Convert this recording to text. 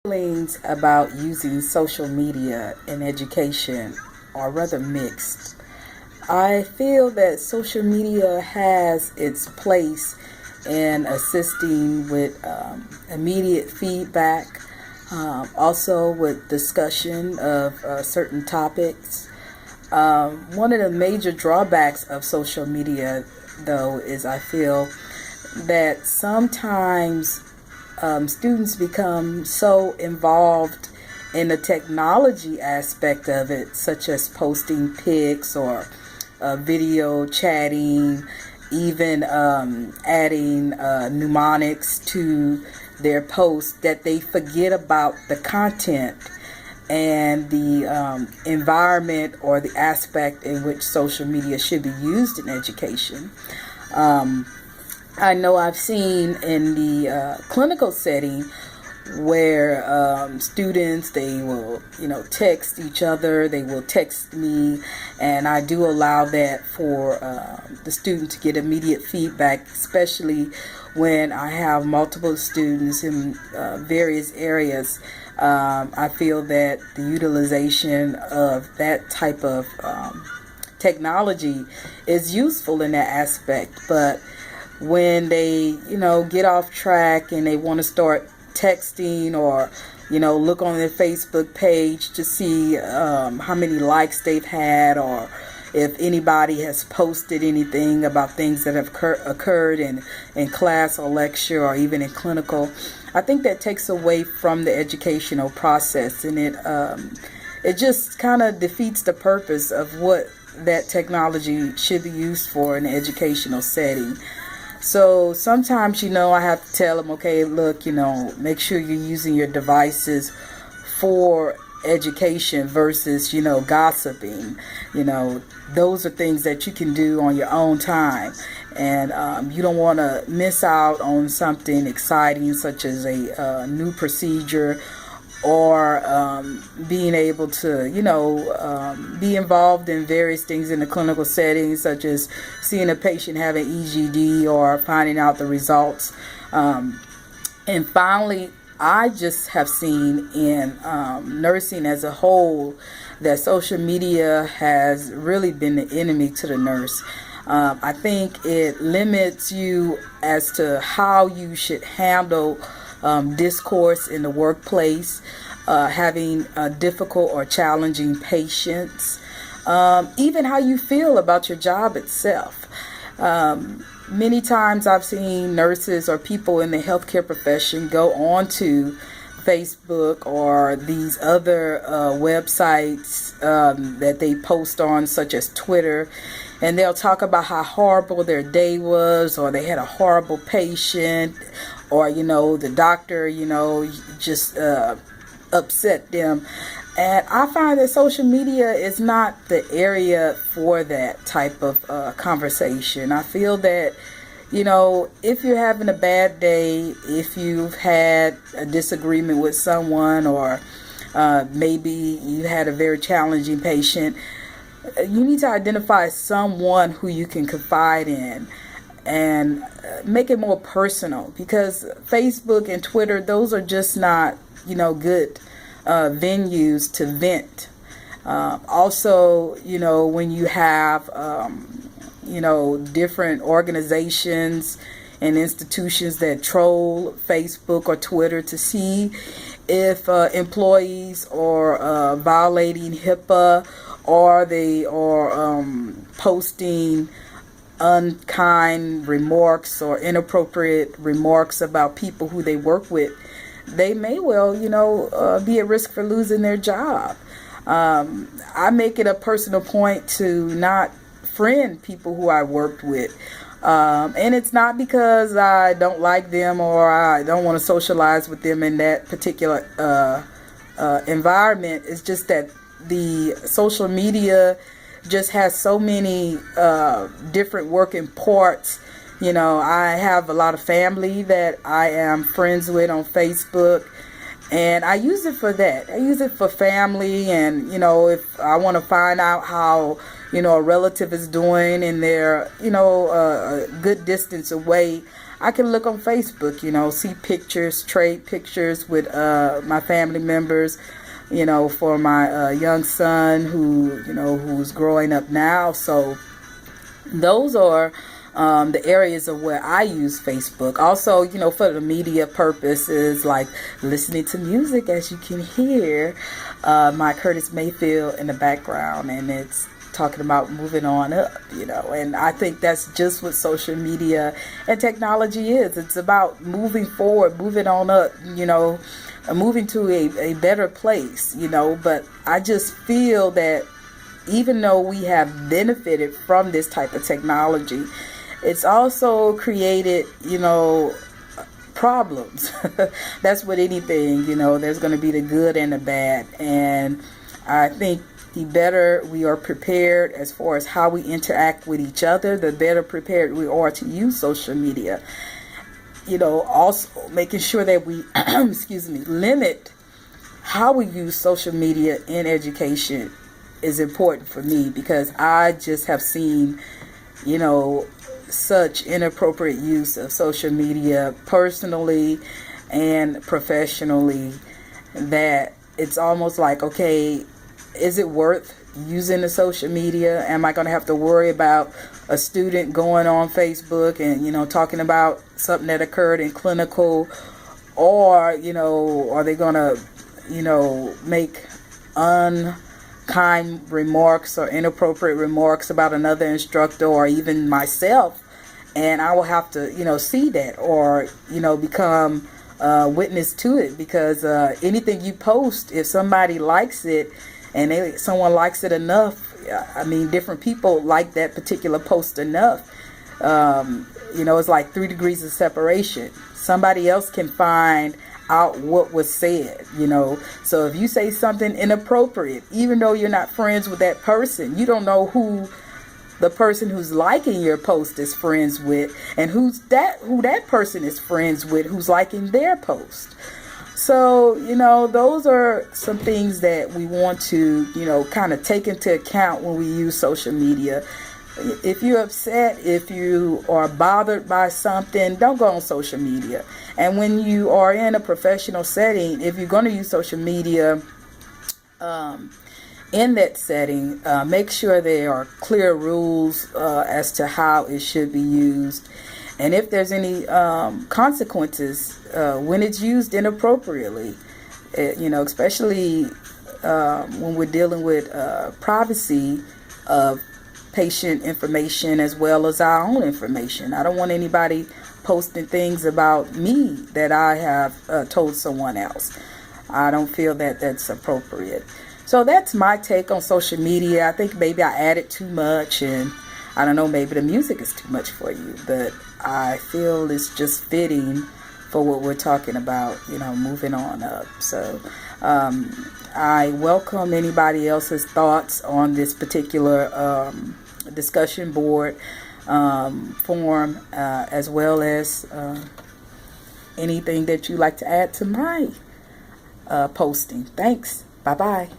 Feelings about using social media in education are rather mixed. I feel that social media has its place in assisting with immediate feedback, also with discussion of certain topics. One of the major drawbacks of social media, though, is I feel that sometimes students become so involved in the technology aspect of it, such as posting pics or video chatting, even adding mnemonics to their posts, that they forget about the content and the environment or the aspect in which social media should be used in education. I know I've seen in the clinical setting where students, they will, text each other, they will text me, and I do allow that for the student to get immediate feedback, especially when I have multiple students in various areas. I feel that the utilization of that type of technology is useful in that aspect, but when they, get off track and they want to start texting or, look on their Facebook page to see how many likes they've had, or if anybody has posted anything about things that have occurred in class or lecture or even in clinical, I think that takes away from the educational process, and it just kind of defeats the purpose of what that technology should be used for in an educational setting. So sometimes, I have to tell them, okay, look, make sure you're using your devices for education versus, gossiping. Those are things that you can do on your own time. And you don't want to miss out on something exciting, such as a new procedure, or being able to, be involved in various things in the clinical setting, such as seeing a patient have an EGD or finding out the results. And finally, I just have seen in nursing as a whole that social media has really been the enemy to the nurse. I think it limits you as to how you should handle discourse in the workplace, having difficult or challenging patients, even how you feel about your job itself. Many times I've seen nurses or people in the healthcare profession go on to Facebook or these other websites that they post on, such as Twitter, and they'll talk about how horrible their day was, or they had a horrible patient, or the doctor just upset them. And I find that social media is not the area for that type of conversation. I feel that if you're having a bad day, if you've had a disagreement with someone, or maybe you had a very challenging patient, you need to identify someone who you can confide in and make it more personal, because Facebook and Twitter, those are just not, good venues to vent. Also, when you have, different organizations and institutions that troll Facebook or Twitter to see if employees are violating HIPAA, or they are posting unkind remarks or inappropriate remarks about people who they work with, they may well, be at risk for losing their job. I make it a personal point to not friend people who I worked with. And it's not because I don't like them or I don't want to socialize with them in that particular environment. It's just that the social media just has so many different working parts. I have a lot of family that I am friends with on Facebook, and I use it for that. I use it for family, and if I want to find out how a relative is doing and they're a good distance away, I can look on Facebook, see pictures, trade pictures with my family members, for my young son who's growing up now. So those are the areas of where I use Facebook. Also, for the media purposes, like listening to music, as you can hear, my Curtis Mayfield in the background, and it's talking about moving on up, and I think that's just what social media and technology is. It's about moving forward, moving on up, moving to a better place, but I just feel that even though we have benefited from this type of technology, it's also created, problems. That's with anything, there's going to be the good and the bad. And I think the better we are prepared as far as how we interact with each other, the better prepared we are to use social media. Also making sure that we, limit how we use social media in education is important for me, because I just have seen, such inappropriate use of social media personally and professionally, that it's almost like, okay, is it worth using the social media? Am I going to have to worry about a student going on Facebook and, talking about something that occurred in clinical, or, are they going to, make unkind remarks or inappropriate remarks about another instructor or even myself, and I will have to, see that, or, become witness to it, because anything you post, if somebody likes it, and someone likes it enough, different people like that particular post enough, it's like 3 degrees of separation. Somebody else can find out what was said, so if you say something inappropriate, even though you're not friends with that person, you don't know who the person who's liking your post is friends with, and who that person is friends with who's liking their post. So, those are some things that we want to, kind of take into account when we use social media. If you're upset, if you are bothered by something, don't go on social media. And when you are in a professional setting, if you're going to use social media in that setting, make sure there are clear rules as to how it should be used. And if there's any consequences when it's used inappropriately, especially when we're dealing with privacy of patient information as well as our own information. I don't want anybody posting things about me that I have told someone else. I don't feel that that's appropriate. So that's my take on social media. I think maybe I added too much, and I don't know, maybe the music is too much for you, but I feel it's just fitting for what we're talking about, moving on up. So I welcome anybody else's thoughts on this particular discussion board forum, as well as anything that you'd like to add to my posting. Thanks. Bye-bye.